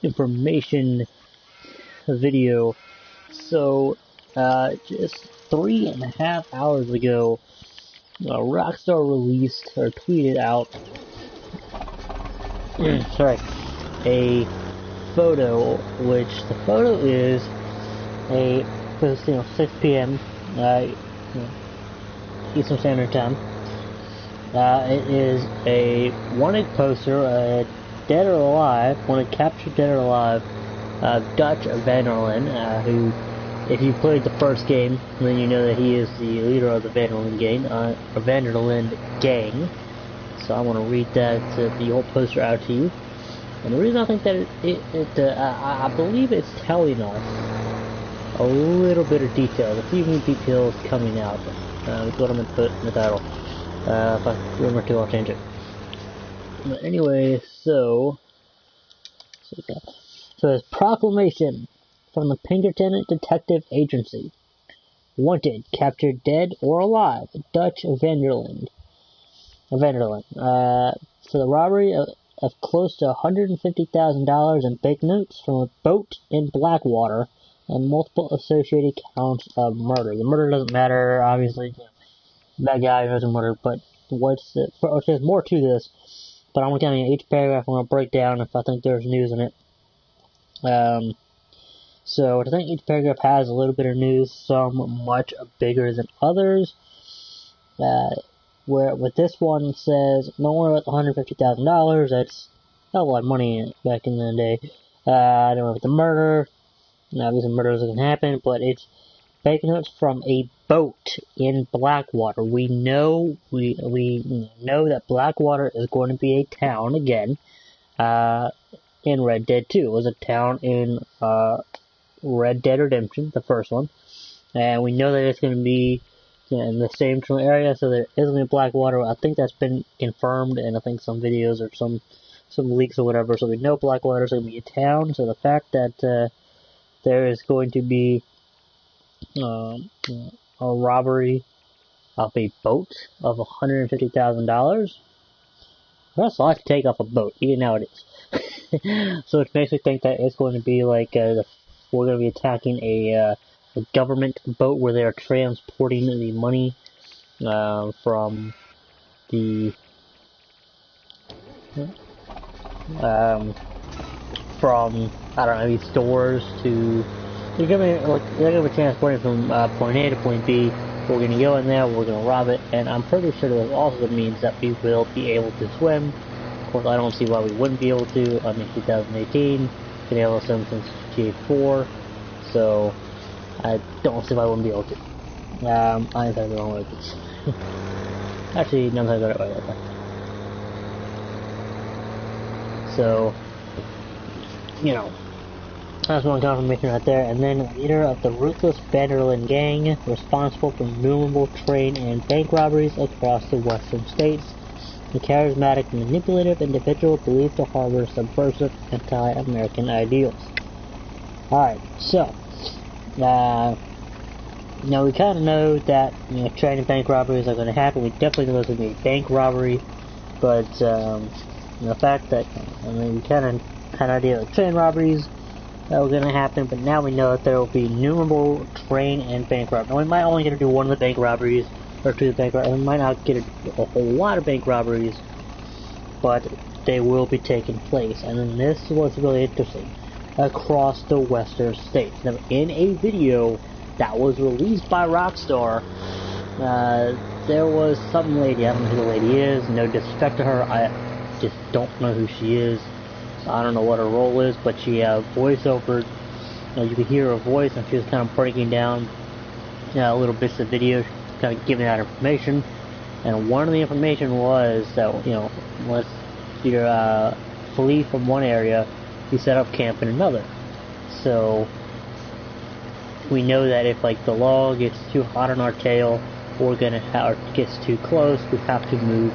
information video. So, just 3.5 hours ago, Rockstar released or tweeted out, sorry, a photo, which the photo is a, 6 p.m. Eastern Standard Time. It is a wanted poster, dead or alive, wanted captured dead or alive, Dutch Vanderlyn, who, if you played the first game, then you know that he is the leader of the Vanderlyn gang. So I want to read the old poster out to you. And the reason I think that I believe it's telling us a little bit of detail, a few new details coming out. That's what I'm going to put in the title. If I remember to, I'll change it. But anyway, so it's proclamation from the Pinkerton Detective Agency. Wanted, captured dead or alive, Dutch Vanderlyn. For the robbery of close to $150,000 in banknotes from a boat in Blackwater and multiple associated counts of murder. The murder doesn't matter, obviously. That guy wasn't murdered, but there's more to this. But I'm looking at each paragraph. I'm going to break down if I think there's news in it. So I think each paragraph has a little bit of news, some much bigger than others. Where with this one it says no more about $150,000. That's not a lot of money back in the day. I don't know about the murder. Obviously, murder doesn't happen, but it's banknotes from a boat in Blackwater. We know that Blackwater is going to be a town again. In Red Dead 2, it was a town in Red Dead Redemption, the first one, and we know that it's going to be in the same area, so there is going to be Blackwater. I think that's been confirmed, and I think some videos or some leaks or whatever, so we know Blackwater is going to be a town. So the fact that there is going to be a robbery of a boat of $150,000, that's a lot to take off a boat, even nowadays. So it makes me think that it's going to be like we're going to be attacking a government boat where they are transporting the money from the I don't know, these stores to they're going to be transporting from point A to point B. We're going to go in there, we're going to rob it, and I'm pretty sure that also means that we will be able to swim. Of course, I don't see why we wouldn't be able to. In 2018, been able to swim since GTA 4, so I don't see why I wouldn't be able to. I think the wrong way with this. Actually, no, I got it right like that. So, that's one confirmation right there. And then, leader of the ruthless Vanderlyn gang, responsible for innumerable train and bank robberies across the western states. The charismatic, manipulative individual believed to harbor subversive anti-American ideals. Alright, so, now we kind of know that, train and bank robberies are going to happen. We definitely know there's going to be a bank robbery, but, the fact that, we kind of had an idea of train robberies that were going to happen, but now we know that there will be innumerable train and bank robberies. Now, we might only get to do one of the bank robberies, or two of the bank robberies. We might not get a whole lot of bank robberies, but they will be taking place. And then this was really interesting. Across the western states. Now, in a video that was released by Rockstar, there was some lady, I don't know who the lady is, no disrespect to her, I just don't know who she is. I don't know what her role is, but she voiceover. You could hear her voice, and she was kind of breaking down little bits of video, kind of giving out information. And one of the information was that once you flee from one area, you set up camp in another. So we know that if the law gets too hot on our tail, or gets too close, we have to move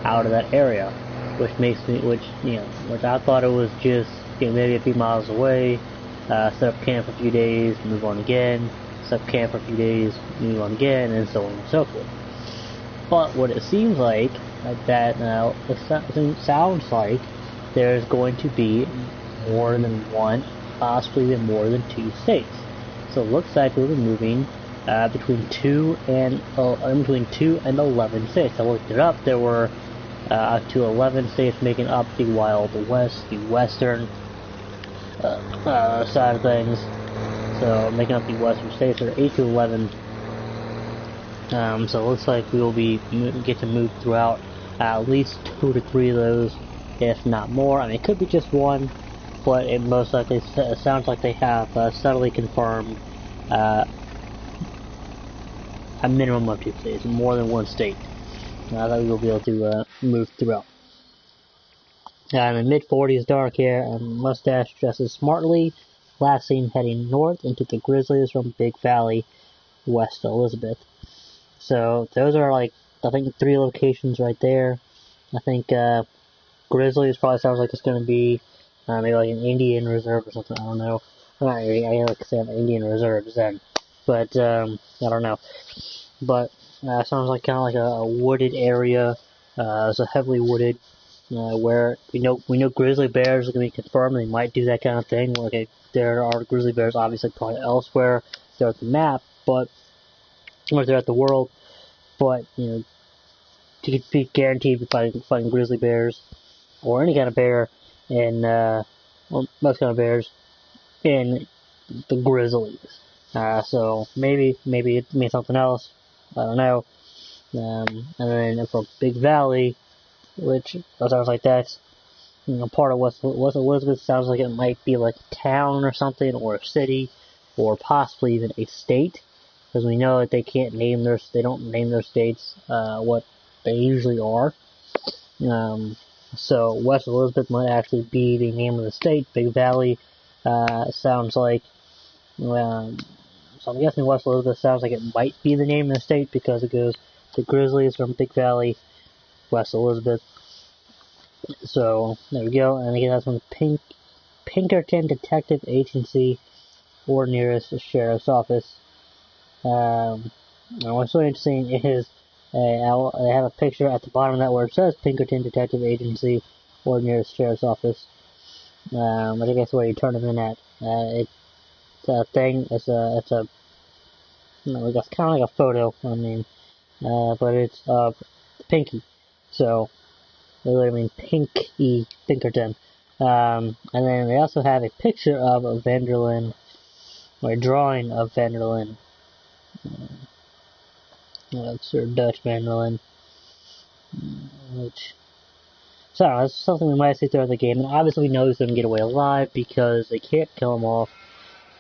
out of that area. Which I thought it was just maybe a few miles away, set up camp for a few days, move on again, set up camp for a few days, move on again, and so on and so forth. But what it seems like, it sounds like there's going to be more than one, possibly even more than 2 states. So it looks like we'll be moving between 2 and 11 states. I looked it up. There were up to 11 states making up the Wild West, the western side of things. So making up the western states are 8 to 11. So it looks like we will get to move throughout at least 2 to 3 of those, if not more. I mean, it could be just one, but it most likely sounds like they have subtly confirmed a minimum of 2 states, more than 1 state that we will be able to move throughout. In the mid-40s, dark hair and mustache, dresses smartly, last seen heading north into the Grizzlies from Big Valley, West Elizabeth. So those are, like, I think 3 locations right there. I think Grizzlies probably sounds like it's going to be maybe like an Indian reserve or something. I don't know. I like to say Indian reserves then, but I don't know. But sounds like kind of like a wooded area. It's a heavily wooded where we know grizzly bears are going to be confirmed. They might do that kind of thing. Okay, there are grizzly bears obviously probably elsewhere throughout the map, but or throughout the world. But you could be guaranteed to fighting grizzly bears or any kind of bear in well, most kind of bears in the Grizzlies. So maybe it means something else. I don't know. And then for Big Valley, which sounds like that's part of West Elizabeth, sounds like it might be like a town or something, or a city, or possibly even a state, because we know that they don't name their states what they usually are. So West Elizabeth might actually be the name of the state. Big Valley sounds like, so I'm guessing West Elizabeth sounds like it might be the name of the state because it goes the Grizzlies from Big Valley, West Elizabeth. So there we go, and again that's from the Pinkerton Detective Agency or nearest sheriff's office. What's really interesting is they have a picture at the bottom of that where it says Pinkerton Detective Agency or nearest sheriff's office. I think that's where you turn them in at. It's a thing. It's kind of like a photo. I mean, but it's Pinky. So they literally mean Pinky Pinkerton. And then they also have a picture of Vanderlyn, or a drawing of Vanderlyn. That's Sir Dutch Vanderlyn. Which, so that's something we might see throughout the game. And obviously we know he's going to get away alive because they can't kill him off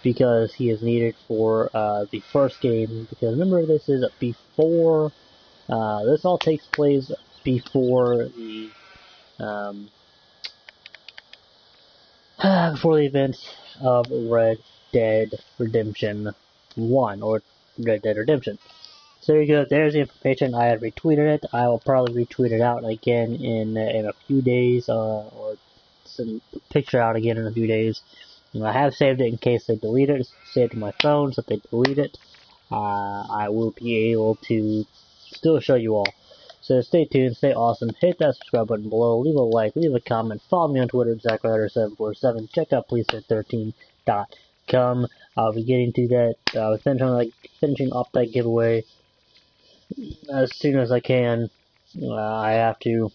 because he is needed for the first game. Because remember, this is before, this all takes place before the events of Red Dead Redemption 1, or Red Dead Redemption. So there you go, there's the information. I have retweeted it. I will probably retweet it out again in a few days, or send the picture out again in a few days. I have saved it in case they delete it. It's saved to my phone, so if they delete it, I will be able to still show you all. So stay tuned, stay awesome, hit that subscribe button below, leave a like, leave a comment, follow me on Twitter, ZachRider747, check out PlayStation13.com. I'll be getting to that, finishing up that giveaway as soon as I can. I'm still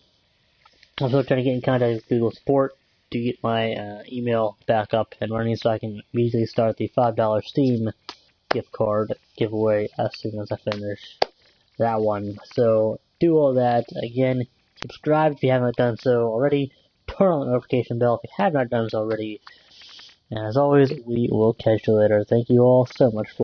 trying to get in contact with Google Support to get my email back up and running so I can immediately start the $5 Steam gift card giveaway as soon as I finish that one. So do all that. Again, subscribe if you haven't done so already. Turn on the notification bell if you have not done so already. And as always, we will catch you later. Thank you all so much for